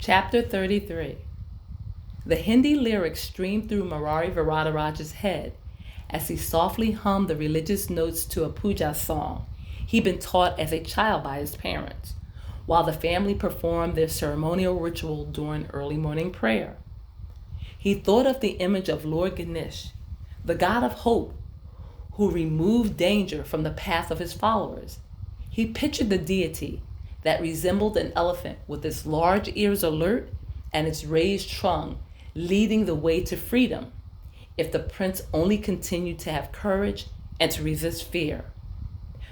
Chapter 33. The Hindi lyrics streamed through Murari Varadaraja's head as he softly hummed the religious notes to a puja song he'd been taught as a child by his parents, while the family performed their ceremonial ritual during early morning prayer. He thought of the image of Lord Ganesh, the god of hope, who removed danger from the path of his followers. He pictured the deity that resembled an elephant with its large ears alert and its raised trunk leading the way to freedom if the prince only continued to have courage and to resist fear.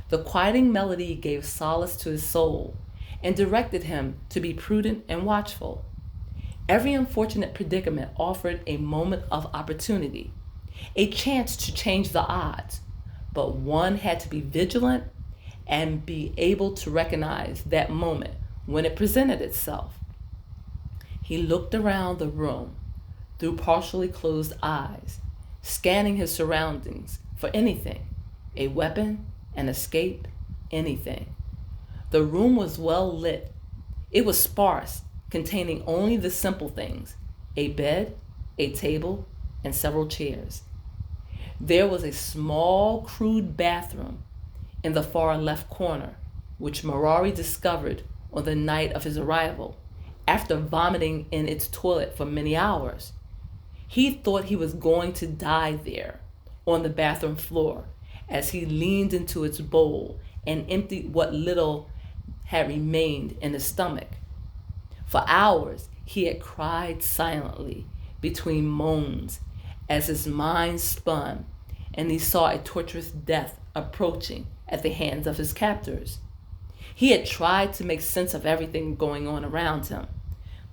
The quieting melody gave solace to his soul and directed him to be prudent and watchful. Every unfortunate predicament offered a moment of opportunity, a chance to change the odds, but one had to be vigilant and be able to recognize that moment when it presented itself. He looked around the room through partially closed eyes, scanning his surroundings for anything, a weapon, an escape, anything. The room was well lit. It was sparse, containing only the simple things, a bed, a table, and several chairs. There was a small, crude bathroom in the far left corner, which Murari discovered on the night of his arrival, after vomiting in its toilet for many hours. He thought he was going to die there, on the bathroom floor, as he leaned into its bowl and emptied what little had remained in his stomach. For hours, he had cried silently between moans as his mind spun and he saw a torturous death approaching at the hands of his captors. He had tried to make sense of everything going on around him,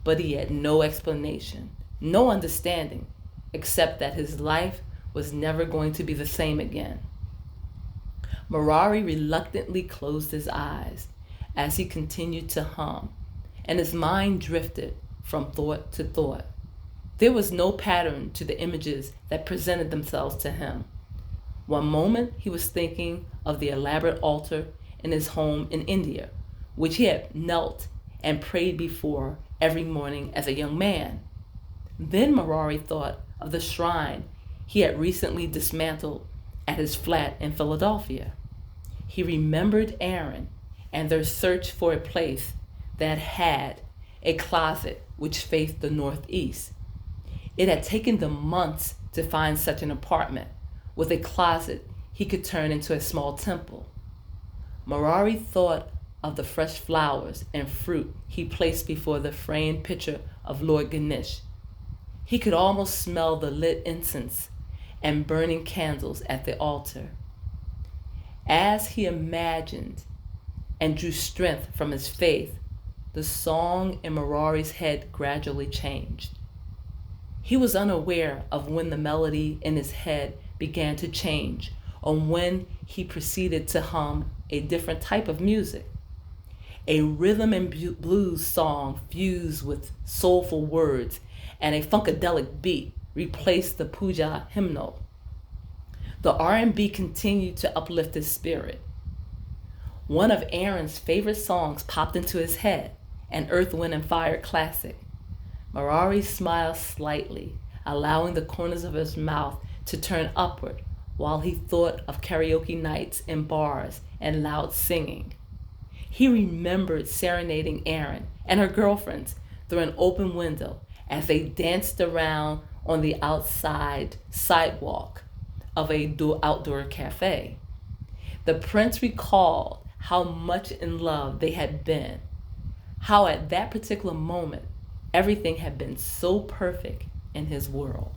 but he had no explanation, no understanding, except that his life was never going to be the same again. Murari reluctantly closed his eyes as he continued to hum, and his mind drifted from thought to thought. There was no pattern to the images that presented themselves to him. One moment he was thinking of the elaborate altar in his home in India, which he had knelt and prayed before every morning as a young man. Then Murari thought of the shrine he had recently dismantled at his flat in Philadelphia. He remembered Aaron and their search for a place that had a closet which faced the northeast. It had taken them months to find such an apartment with a closet he could turn into a small temple. Murari thought of the fresh flowers and fruit he placed before the framed picture of Lord Ganesh. He could almost smell the lit incense and burning candles at the altar. As he imagined and drew strength from his faith, the song in Murari's head gradually changed. He was unaware of when the melody in his head began to change or when he proceeded to hum a different type of music. A rhythm and blues song fused with soulful words and a funkadelic beat replaced the puja hymnal. The R&B continued to uplift his spirit. One of Aaron's favorite songs popped into his head, an Earth, Wind, and Fire classic. Murari smiled slightly, allowing the corners of his mouth to turn upward while he thought of karaoke nights in bars and loud singing. He remembered serenading Aaron and her girlfriends through an open window as they danced around on the outside sidewalk of a outdoor cafe. The prince recalled how much in love they had been, how at that particular moment everything had been so perfect in his world.